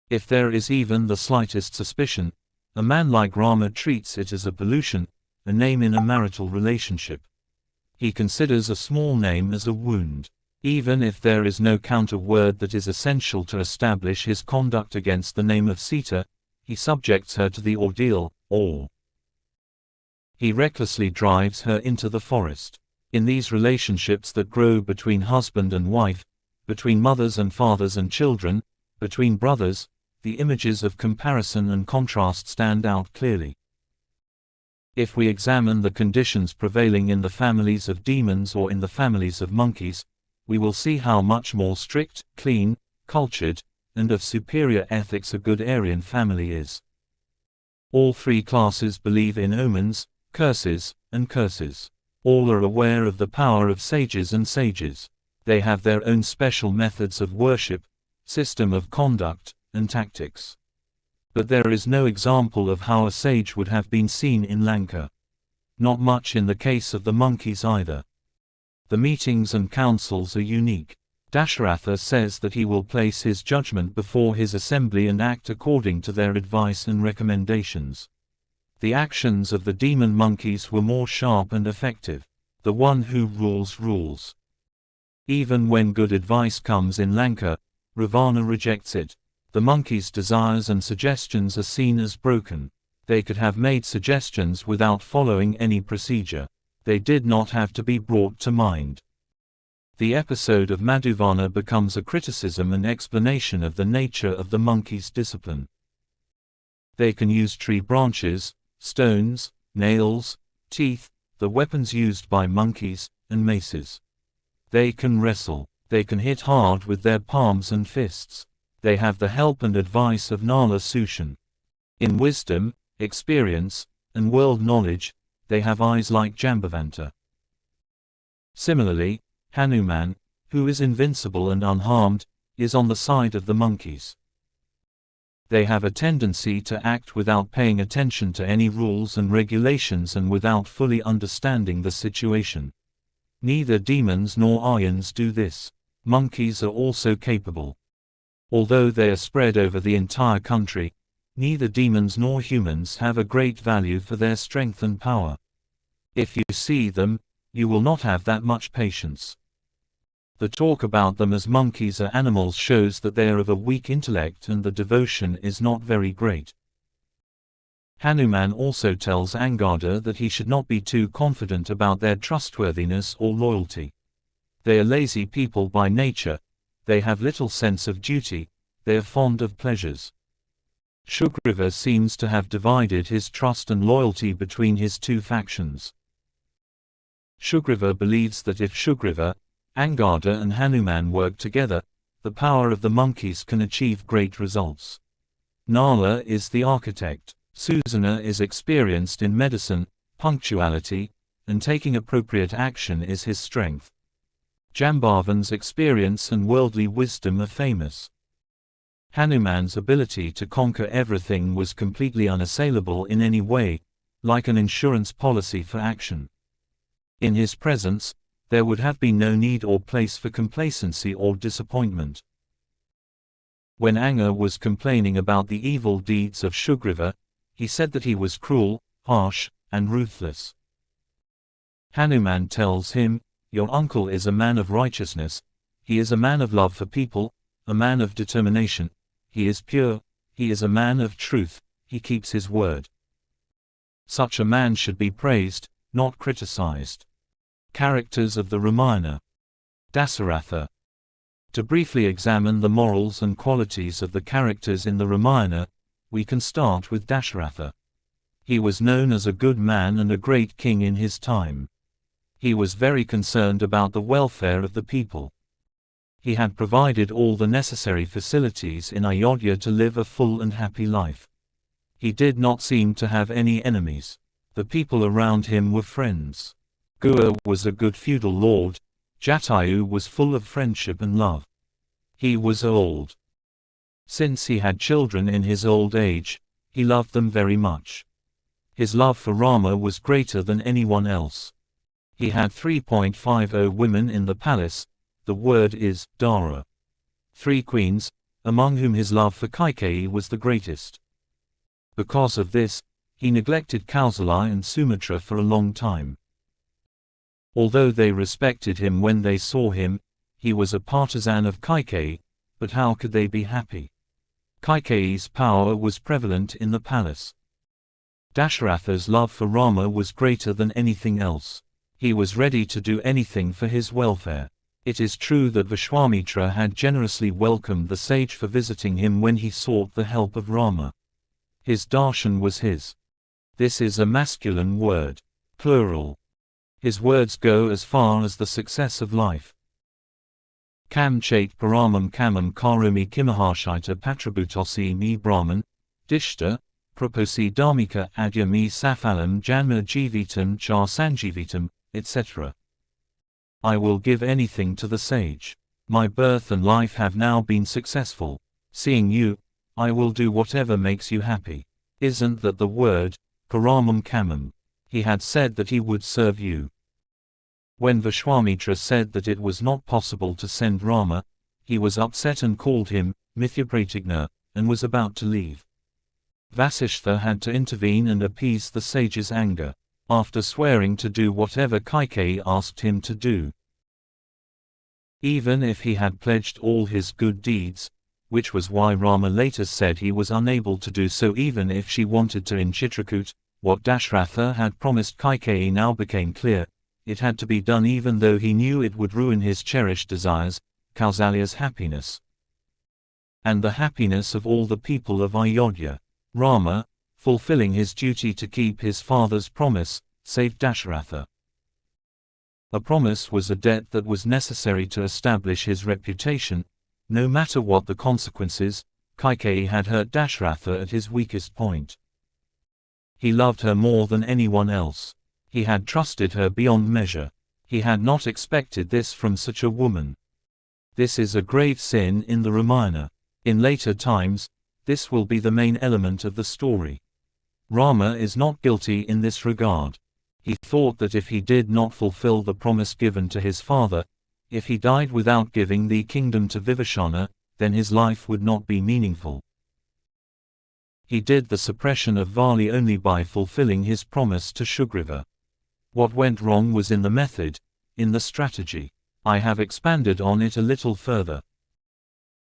If there is even the slightest suspicion, a man like Rama treats it as a pollution, a name in a marital relationship. He considers a small name as a wound. Even if there is no counter-word that is essential to establish his conduct against the name of Sita, he subjects her to the ordeal, or he recklessly drives her into the forest. In these relationships that grow between husband and wife, between mothers and fathers and children, between brothers, the images of comparison and contrast stand out clearly. If we examine the conditions prevailing in the families of demons or in the families of monkeys, we will see how much more strict, clean, cultured, and of superior ethics a good Aryan family is. All three classes believe in omens, curses, and curses. All are aware of the power of sages and sages. They have their own special methods of worship, system of conduct, and tactics. But there is no example of how a sage would have been seen in Lanka. Not much in the case of the monkeys either. The meetings and councils are unique. Dasharatha says that he will place his judgment before his assembly and act according to their advice and recommendations. The actions of the demon monkeys were more sharp and effective. The one who rules rules. Even when good advice comes in Lanka, Ravana rejects it. The monkeys' desires and suggestions are seen as broken. They could have made suggestions without following any procedure. They did not have to be brought to mind. The episode of Madhuvana becomes a criticism and explanation of the nature of the monkey's discipline. They can use tree branches, stones, nails, teeth, the weapons used by monkeys, and maces. They can wrestle. They can hit hard with their palms and fists. They have the help and advice of Nala Sushan. In wisdom, experience, and world knowledge, they have eyes like Jambavanta. Similarly, Hanuman, who is invincible and unharmed, is on the side of the monkeys. They have a tendency to act without paying attention to any rules and regulations and without fully understanding the situation. Neither demons nor Aryans do this. Monkeys are also capable. Although they are spread over the entire country, neither demons nor humans have a great value for their strength and power. If you see them, you will not have that much patience. The talk about them as monkeys or animals shows that they are of a weak intellect and the devotion is not very great. Hanuman also tells Angada that he should not be too confident about their trustworthiness or loyalty. They are lazy people by nature, they have little sense of duty, they are fond of pleasures. Sugriva seems to have divided his trust and loyalty between his two factions. Sugriva believes that if Sugriva, Angada and Hanuman work together, the power of the monkeys can achieve great results. Nala is the architect. Susana is experienced in medicine, punctuality, and taking appropriate action is his strength. Jambavan's experience and worldly wisdom are famous. Hanuman's ability to conquer everything was completely unassailable in any way, like an insurance policy for action. In his presence, there would have been no need or place for complacency or disappointment. When Anga was complaining about the evil deeds of Sugriva, he said that he was cruel, harsh, and ruthless. Hanuman tells him, "Your uncle is a man of righteousness, he is a man of love for people, a man of determination, he is pure, he is a man of truth, he keeps his word." Such a man should be praised, not criticized. Characters of the Ramayana. Dasaratha. To briefly examine the morals and qualities of the characters in the Ramayana, we can start with Dasharatha. He was known as a good man and a great king in his time. He was very concerned about the welfare of the people. He had provided all the necessary facilities in Ayodhya to live a full and happy life. He did not seem to have any enemies. The people around him were friends. Gua was a good feudal lord. Jatayu was full of friendship and love. He was old. Since he had children in his old age, he loved them very much. His love for Rama was greater than anyone else. He had 3.50 women in the palace, the word is, Dara. 3 queens, among whom his love for Kaikeyi was the greatest. Because of this, he neglected Kausala and Sumatra for a long time. Although they respected him when they saw him, he was a partisan of Kaikeyi, but how could they be happy? Kaikeyi's power was prevalent in the palace. Dasharatha's love for Rama was greater than anything else. He was ready to do anything for his welfare. It is true that Vishwamitra had generously welcomed the sage for visiting him when he sought the help of Rama. His darshan was his. This is a masculine word. Plural. His words go as far as the success of life. Kam chait paramam kamam karomi kimaharshita patrabhutosi me brahman, dishta, proposi dharmika adya me safalam janma jivitam char sanjivitam, etc. I will give anything to the sage. My birth and life have now been successful. Seeing you, I will do whatever makes you happy. Isn't that the word, paramam kamam? He had said that he would serve you. When Vishwamitra said that it was not possible to send Rama, he was upset and called him Mithyapratigna, and was about to leave. Vasishtha had to intervene and appease the sage's anger, after swearing to do whatever Kaikeyi asked him to do. Even if he had pledged all his good deeds, which was why Rama later said he was unable to do so even if she wanted to in Chitrakoot, what Dasharatha had promised Kaikeyi now became clear. It had to be done even though he knew it would ruin his cherished desires, Kausalya's happiness, and the happiness of all the people of Ayodhya. Rama, fulfilling his duty to keep his father's promise, saved Dasharatha. A promise was a debt that was necessary to establish his reputation. No matter what the consequences, Kaikeyi had hurt Dasharatha at his weakest point. He loved her more than anyone else. He had trusted her beyond measure. He had not expected this from such a woman. This is a grave sin in the Ramayana. In later times, this will be the main element of the story. Rama is not guilty in this regard. He thought that if he did not fulfill the promise given to his father, if he died without giving the kingdom to Vibhishana, then his life would not be meaningful. He did the suppression of Vali only by fulfilling his promise to Sugriva. What went wrong was in the method, in the strategy. I have expanded on it a little further.